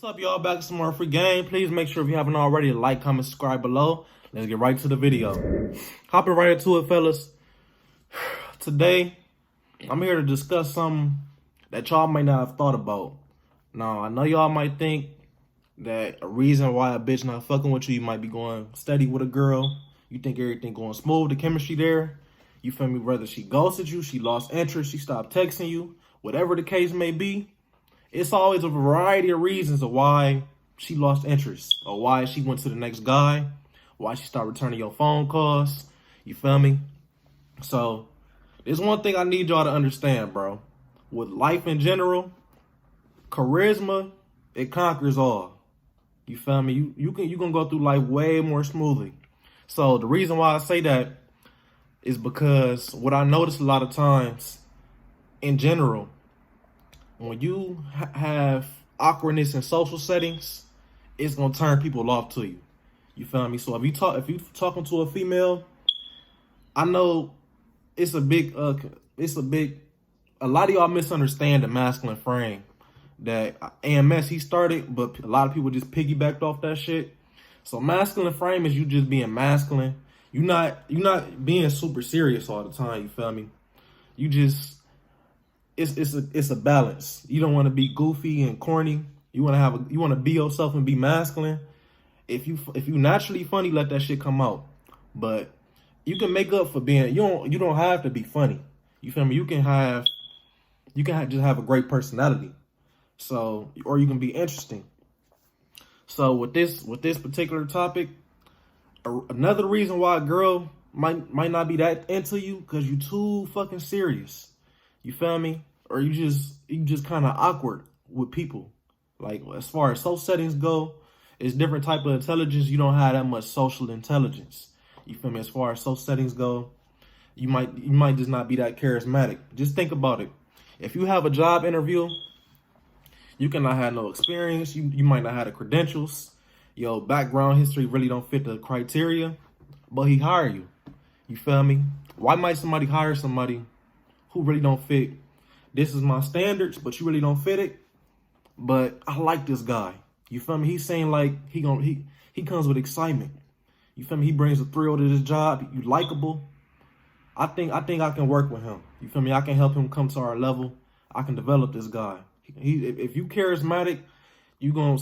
What's up, y'all? Back to some more free game. Please make sure if you haven't already, like, comment, subscribe below. Let's get right to the video. Hopping right into it, fellas. Today, I'm here to discuss something that y'all might not have thought about. Now, I know y'all might think that a reason why a bitch not fucking with you, you might be going steady with a girl. You think everything going smooth, the chemistry there. You feel me? Whether she ghosted you, she lost interest, she stopped texting you, whatever the case may be. It's always a variety of reasons of why she lost interest or why she went to the next guy, why she started returning your phone calls. You feel me? So there's one thing I need y'all to understand, bro. With life in general, charisma, it conquers all. You feel me? You can go through life way more smoothly. So the reason why I say that is because what I notice a lot of times in general, when you have awkwardness in social settings, it's gonna turn people off to you. You feel me? So if you talking to a female, I know it's a lot of y'all misunderstand the masculine frame that AMS he started, but a lot of people just piggybacked off that shit. So masculine frame is you just being masculine. You're not being super serious all the time. You feel me? You just it's a balance. You don't want to be goofy and corny. You want to be yourself and be masculine. If you naturally funny, let that shit come out. But you can make up for being you don't have to be funny. You feel me? You can just have a great personality. So, or you can be interesting. So with this particular topic, another reason why a girl might not be that into you because you too fucking serious. You feel me? Or you just kind of awkward with people. Like as far as social settings go, it's different type of intelligence. You don't have that much social intelligence. You feel me? As far as social settings go, you might just not be that charismatic. Just think about it. If you have a job interview, you cannot have no experience. You might not have the credentials. Your background history really don't fit the criteria, but he hired you. You feel me? Why might somebody hire somebody who really don't fit? This is my standards, but you really don't fit it. But I like this guy. You feel me? He's saying like he comes with excitement. You feel me? He brings a thrill to this job. You likable. I think I can work with him. You feel me? I can help him come to our level. I can develop this guy. If you charismatic,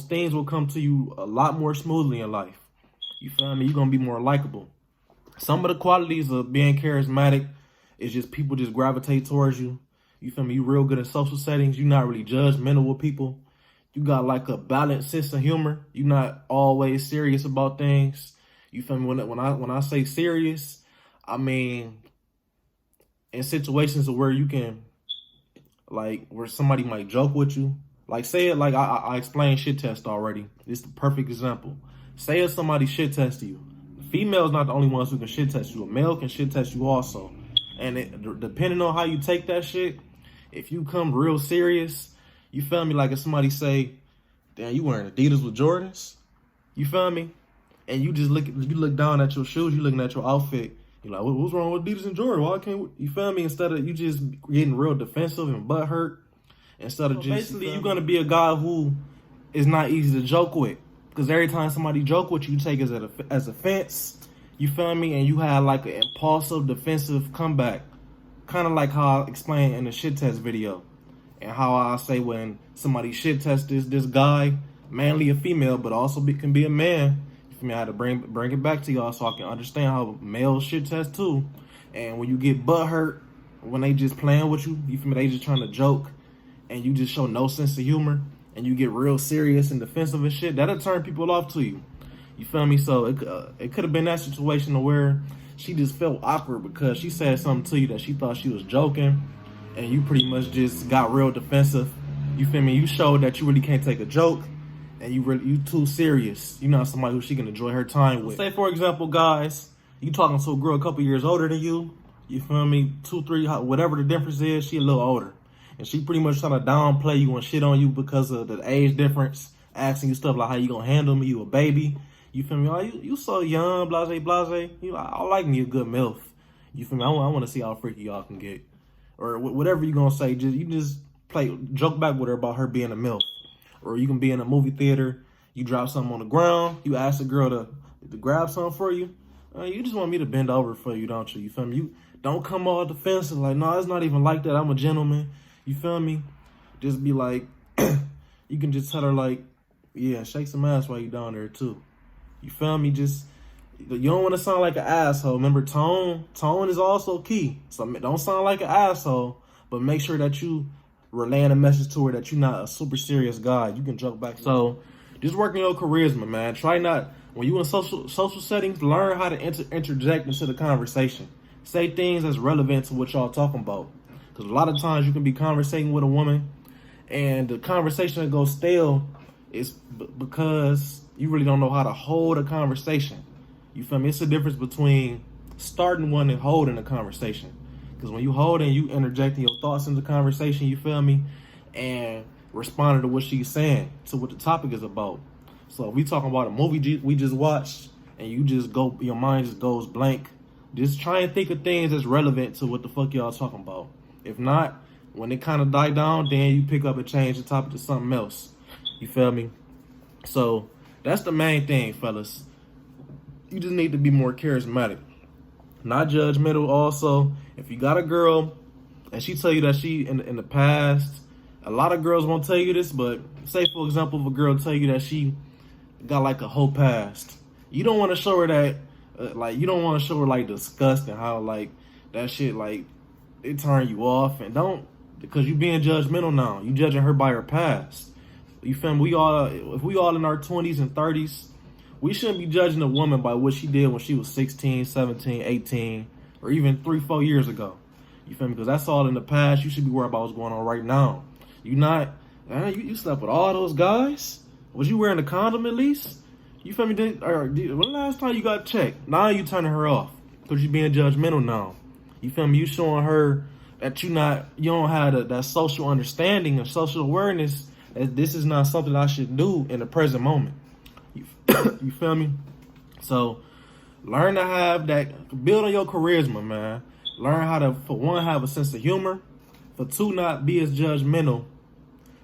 things will come to you a lot more smoothly in life. You feel me? You're gonna be more likable. Some of the qualities of being charismatic is just people just gravitate towards you. You feel me? You real good in social settings. You're not really judgmental with people. You got like a balanced sense of humor. You're not always serious about things. You feel me? When I say serious, I mean in situations where you can, like where somebody might joke with you. Like say it like I explained shit test already. It's the perfect example. Say if somebody shit test you. Female's not the only ones who can shit test you. A male can shit test you also. And depending on how you take that shit, if you come real serious, you feel me? Like if somebody say, damn, you wearing Adidas with Jordans? You feel me? And you look down at your shoes, you looking at your outfit. You're like, what's wrong with Adidas and Jordan? Why can't you feel me? Instead of you just getting real defensive and butthurt, instead of just basically you're gonna be a guy who is not easy to joke with. Because every time somebody joke with you, you take it as offense. You feel me? And you have like an impulsive, defensive comeback. Kind of like how I explained in the shit test video. And how I say when somebody shit tests this guy, manly or female, but also can be a man. You feel me? I had to bring it back to y'all so I can understand how males shit test too. And when you get butthurt, when they just playing with you, you feel me? They just trying to joke. And you just show no sense of humor. And you get real serious and defensive and shit. That'll turn people off to you. You feel me? So it could have been that situation where she just felt awkward because she said something to you that she thought she was joking, and you pretty much just got real defensive. You feel me? You showed that you really can't take a joke, and you too serious. You're not somebody who she can enjoy her time with. Say for example, guys, you talking to a girl a couple years older than you. You feel me? 2, 3, whatever the difference is, she a little older, and she pretty much trying to downplay you and shit on you because of the age difference, asking you stuff like how you gonna handle me, you a baby. You feel me? Oh, you so young, blase, blase. I like me a good MILF. You feel me? I want to see how freaky y'all can get. Or whatever you gonna say. You just joke back with her about her being a MILF. Or you can be in a movie theater, you drop something on the ground, you ask the girl to grab something for you. You just want me to bend over for you, don't you? You feel me? You don't come all defensive like, no, it's not even like that. I'm a gentleman. You feel me? Just be like, you can just tell her like, yeah, shake some ass while you down there too. You feel me? Just, you don't want to sound like an asshole. Remember, tone is also key. So don't sound like an asshole, but make sure that you relaying a message to her that you're not a super serious guy. You can joke back. So just working your charisma, man. Try not, when you in social settings, learn how to interject into the conversation. Say things that's relevant to what y'all talking about. Because a lot of times you can be conversating with a woman and the conversation that goes stale is because you really don't know how to hold a conversation. You feel me? It's the difference between starting one and holding a conversation. Because when you hold and you interjecting your thoughts into the conversation, you feel me? And responding to what she's saying, to what the topic is about. So if we talking about a movie we just watched and you just go, your mind just goes blank, just try and think of things that's relevant to what the fuck y'all talking about. If not, when it kind of die down, then you pick up and change the topic to something else. You feel me? So that's the main thing, fellas. You just need to be more charismatic, not judgmental. Also, if you got a girl and she tell you that she in the past, a lot of girls won't tell you this, but say for example, if a girl tell you that she got like a whole past, you don't want to show her that, you don't want to show her like disgust and how like that shit like it turn you off, and don't, because you being judgmental now. You judging her by her past. You feel me? If we all in our 20s and 30s, we shouldn't be judging a woman by what she did when she was 16, 17, 18, or even 3-4 years ago. You feel me? Because that's all in the past. You should be worried about what's going on right now. You slept with all those guys? Was you wearing a condom at least? You feel me? When the last time you got checked? Now you turning her off because you being judgmental now. You feel me? You showing her that you don't have that social understanding and social awareness that this is not something I should do in the present moment. You feel me? So learn to have that, build on your charisma, man. Learn how to, for one, have a sense of humor. For two, not be as judgmental.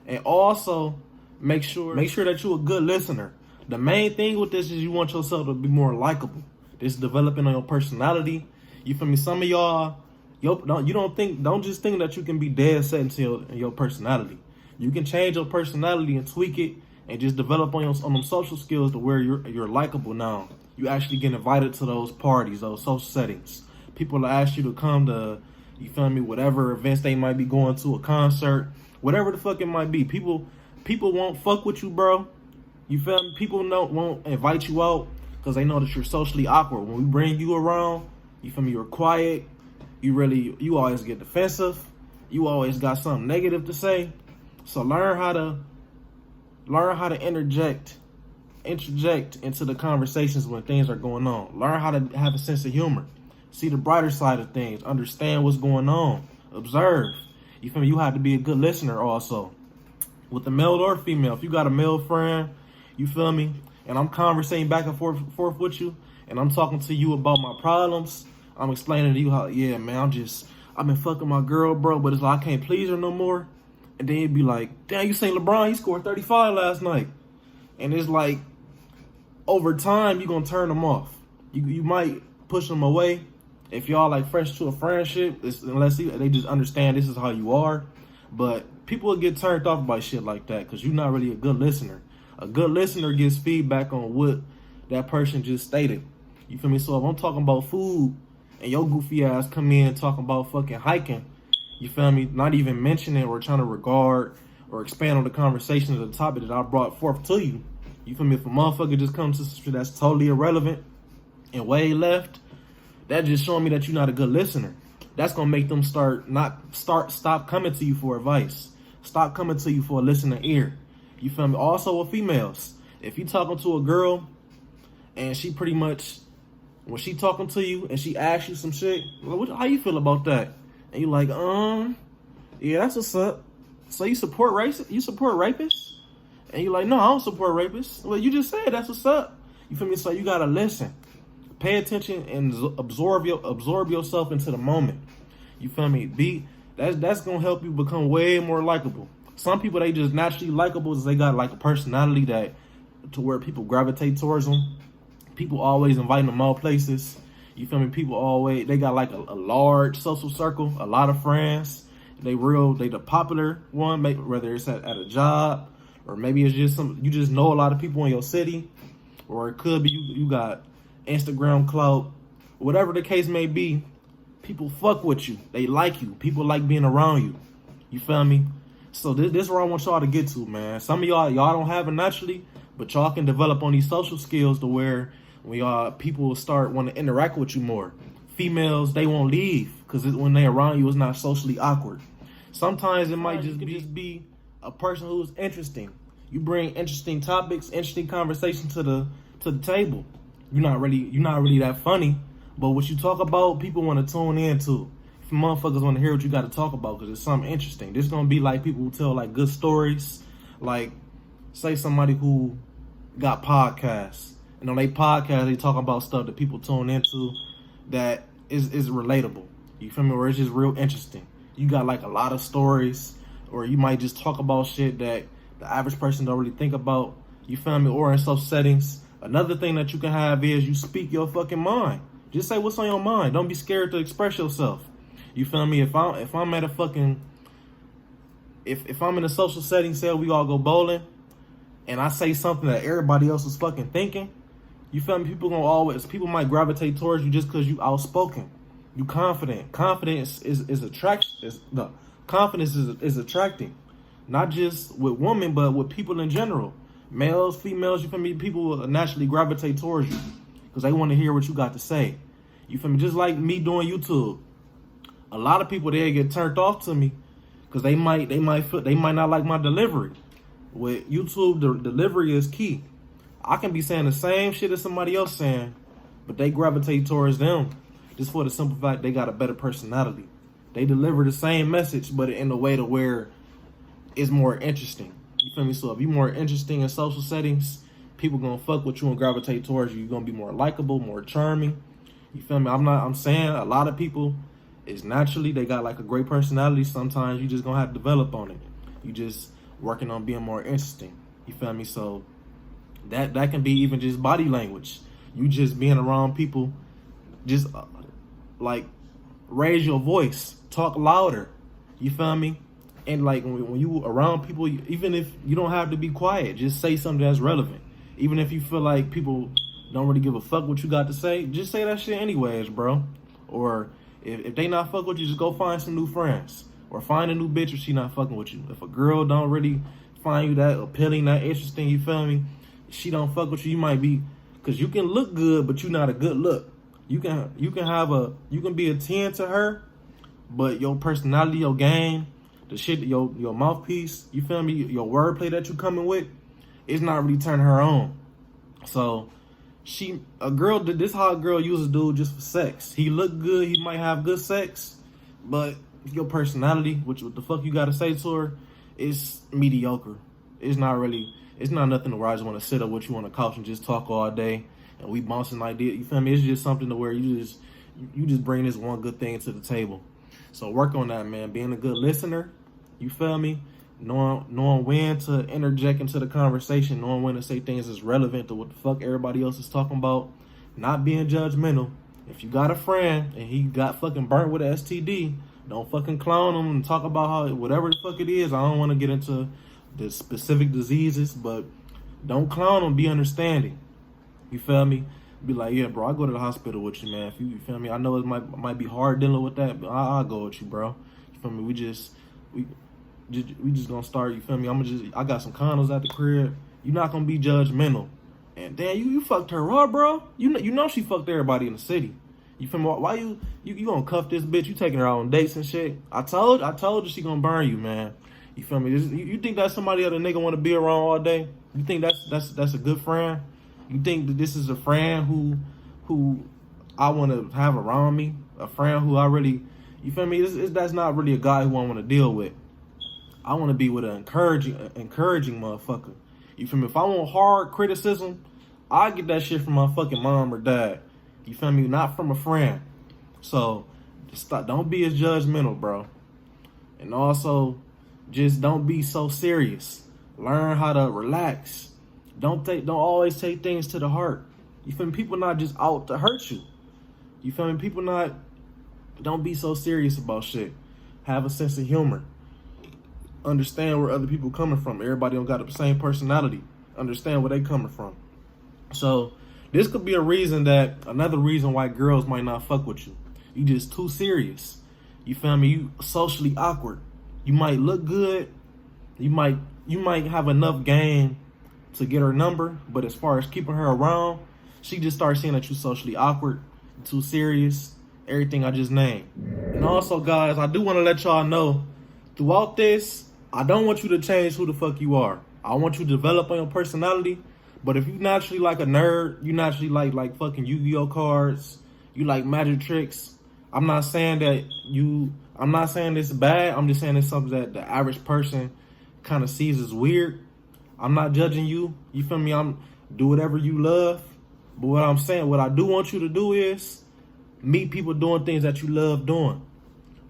And also make sure that you're a good listener. The main thing with this is you want yourself to be more likable. This is developing on your personality. You feel me? Some of y'all, don't just think that you can be dead set into your personality. You can change your personality and tweak it and just develop on them social skills to where you're likable now. You actually get invited to those parties, those social settings. People will ask you to come to, you feel me, whatever events they might be going to, a concert, whatever the fuck it might be. People won't fuck with you, bro. You feel me? People won't invite you out because they know that you're socially awkward. When we bring you around, you feel me, you're quiet. You always get defensive. You always got something negative to say. So learn how to interject into the conversations when things are going on. Learn how to have a sense of humor. See the brighter side of things. Understand what's going on. Observe. You feel me? You have to be a good listener also. With the male or female. If you got a male friend, you feel me, and I'm conversating back and forth with you, and I'm talking to you about my problems, I'm explaining to you how, yeah, man, I've been fucking my girl, bro, but it's like I can't please her no more. And then you'd be like, damn, you seen LeBron, he scored 35 last night. And it's like, over time, you're going to turn them off. You might push them away. If y'all like fresh to a friendship, unless they just understand this is how you are. But people will get turned off by shit like that because you're not really a good listener. A good listener gets feedback on what that person just stated. You feel me? So if I'm talking about food and your goofy ass come in talking about fucking hiking, you feel me? Not even mentioning or trying to regard or expand on the conversation of the topic that I brought forth to you. You feel me? If a motherfucker just comes to some shit that's totally irrelevant and way left, that just showing me that you're not a good listener. That's gonna make them stop coming to you for advice. Stop coming to you for a listening ear. You feel me? Also with females, if you talking to a girl and she pretty much, when she talking to you and she asks you some shit, how you feel about that? And you like, yeah, that's what's up. So you support rapists? And you like, no, I don't support rapists. Well, you just said that's what's up. You feel me? So you gotta listen. Pay attention and absorb yourself into the moment. You feel me? That's gonna help you become way more likable. Some people, they just naturally likable, they got like a personality that to where people gravitate towards them. People always inviting them all places. You feel me? People always, they got like a large social circle, a lot of friends. They the popular one, whether it's at a job, or maybe it's just you just know a lot of people in your city, or it could be you got Instagram clout, whatever the case may be. People fuck with you. They like you. People like being around you. You feel me? So this is where I want y'all to get to, man. Some of y'all don't have it naturally, but y'all can develop on these social skills to where when people start want to interact with you more. Females, they won't leave because when they around you, it's not socially awkward. Sometimes it might just be a person who's interesting. You bring interesting topics, interesting conversation to the table. You're not really that funny, but what you talk about, people want to tune in to. If motherfuckers want to hear what you got to talk about because it's something interesting. This gonna be like people who tell like good stories. Like, say somebody who got podcasts, and on their podcast they talk about stuff that people tune into that is relatable. You feel me? Or it's just real interesting. You got like a lot of stories, or you might just talk about shit that the average person don't really think about. You feel me? Or in some settings, another thing that you can have is you speak your fucking mind. Just say what's on your mind. Don't be scared to express yourself. You feel me? If I'm at a fucking if I'm in a social setting, say we all go bowling, and I say something that everybody else is fucking thinking, you feel me? People might gravitate towards you just because you outspoken. You confident. Confidence is attracting, not just with women, but with people in general. Males, females, you feel me? People will naturally gravitate towards you because they want to hear what you got to say. You feel me? Just like me doing YouTube. A lot of people, they get turned off to me because they might not like my delivery. With YouTube, the delivery is key. I can be saying the same shit as somebody else saying, but they gravitate towards them just for the simple fact they got a better personality. They deliver the same message, but in a way to where it's more interesting. You feel me? So if you're more interesting in social settings, people gonna fuck with you and gravitate towards you. You're gonna be more likable, more charming. You feel me? I'm saying a lot of people is naturally, they got like a great personality. Sometimes you just gonna have to develop on it. You just working on being more interesting. You feel me? So that can be even just body language. You just being around people, just like raise your voice, talk louder. You feel me? And like when you around people, even if you don't have to be quiet, just say something that's relevant. Even if you feel like people don't really give a fuck what you got to say, just say that shit anyways, bro. Or if they not fuck with you, just go find some new friends. Or find a new bitch if she not fucking with you. If a girl don't really find you that appealing, that interesting, you feel me? She don't fuck with you, you might be, because you can look good, but you're not a good look. You can be a 10 to her, but your personality, your game, the shit, your mouthpiece, you feel me, your wordplay that you coming with, it's not really turning her on. So this how a girl uses dude just for sex. He look good, he might have good sex, but your personality, what the fuck you gotta say to her, is mediocre. It's not nothing where I just want to sit up with you on the couch and just talk all day and we bouncing ideas. You feel me? It's just something to where you just bring this one good thing to the table. So work on that, man. Being a good listener, you feel me? Knowing when to interject into the conversation, knowing when to say things that's relevant to what the fuck everybody else is talking about, not being judgmental. If you got a friend and he got fucking burnt with an STD, don't fucking clown him and talk about how whatever the fuck it is. I don't want to get into the specific diseases, but don't clown him. Be understanding. You feel me? Be like, yeah, bro, I go to the hospital with you, man. If you feel me, I know it might be hard dealing with that, but I'll go with you, bro. You feel me? We just gonna start. You feel me? I got some condoms at the crib. You're not gonna be judgmental. And damn, you fucked her up, bro. You know she fucked everybody in the city. You feel me? Why you gonna cuff this bitch? You taking her out on dates and shit. I told you she gonna burn you, man. You feel me? You think that's somebody that a nigga want to be around all day? You think that's a good friend? You think that this is a friend who I want to have around me? A friend who I really, you feel me? That's not really a guy who I want to deal with. I want to be with an encouraging motherfucker. You feel me? If I want hard criticism, I get that shit from my fucking mom or dad. You feel me? Not from a friend. So don't be as judgmental, bro. And also, just don't be so serious. Learn how to relax. Don't always take things to the heart. You feel me? People not just out to hurt you. You feel me? Don't be so serious about shit. Have a sense of humor. Understand where other people coming from. Everybody don't got the same personality. Understand where they coming from. So this could be another reason why girls might not fuck with you. You just too serious. You feel me? You socially awkward. You might look good. You might have enough game to get her number, but as far as keeping her around, she just starts seeing that you socially awkward, too serious, everything I just named. And also, guys, I do want to let y'all know, throughout this, I don't want you to change who the fuck you are. I want you to develop on your personality. But if you naturally like a nerd, you naturally like fucking Yu-Gi-Oh cards, you like magic tricks, I'm not saying this is bad. I'm just saying it's something that the average person kind of sees as weird. I'm not judging you. You feel me? Do whatever you love. But what I do want you to do is meet people doing things that you love doing.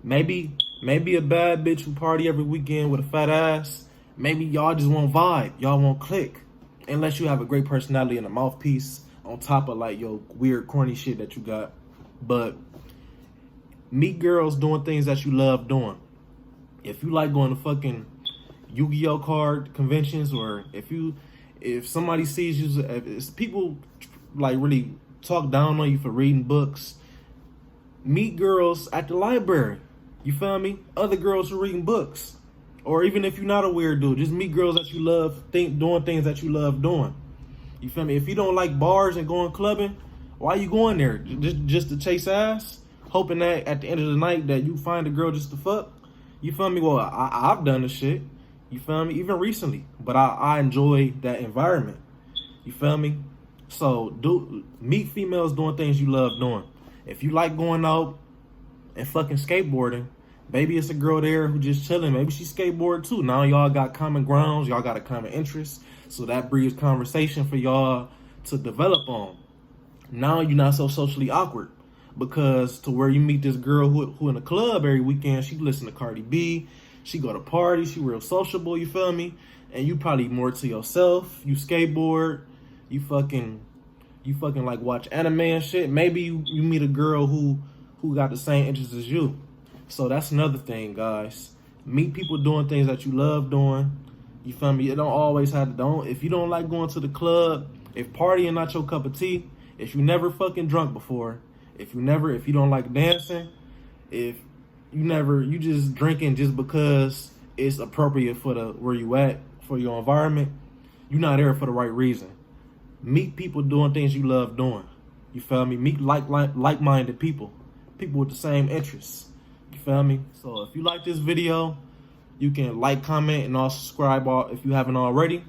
Maybe a bad bitch who party every weekend with a fat ass. Maybe y'all just won't vibe. Y'all won't click. Unless you have a great personality and a mouthpiece on top of like your weird corny shit that you got. But meet girls doing things that you love doing. If you like going to fucking Yu-Gi-Oh card conventions, or if somebody sees you, if people like really talk down on you for reading books, meet girls at the library. You feel me? Other girls who are reading books. Or even if you're not a weird dude, just meet girls that you love doing things that you love doing. You feel me? If you don't like bars and going clubbing, why you going there? Just to chase ass? Hoping that at the end of the night that you find a girl just to fuck? You feel me? Well, I've done this shit. You feel me? Even recently. But I enjoy that environment. You feel me? So meet females doing things you love doing. If you like going out and fucking skateboarding, maybe it's a girl there who just chilling. Maybe she skateboard too. Now y'all got common grounds. Y'all got a common interest. So that breeds conversation for y'all to develop on. Now you're not so socially awkward. Because to where you meet this girl who in a club every weekend, she listen to Cardi B, she go to parties, she real sociable, you feel me? And you probably more to yourself, you skateboard, you fucking like watch anime and shit. Maybe you meet a girl who got the same interests as you. So that's another thing, guys. Meet people doing things that you love doing. You feel me? It don't always have to, if you don't like going to the club, if partying not your cup of tea, if you never fucking drunk before, if you don't like dancing, if you just drinking just because it's appropriate for where you at, for your environment, you're not there for the right reason. Meet people doing things you love doing. You feel me? Meet like-minded people with the same interests. You feel me? So if you like this video, you can like, comment, and also subscribe if you haven't already.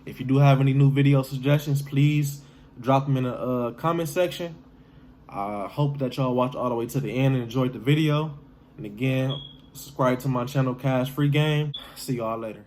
If you do have any new video suggestions, please drop them in the comment section. I hope that y'all watch all the way to the end and enjoyed the video. And again, subscribe to my channel, Cash Free Game. See y'all later.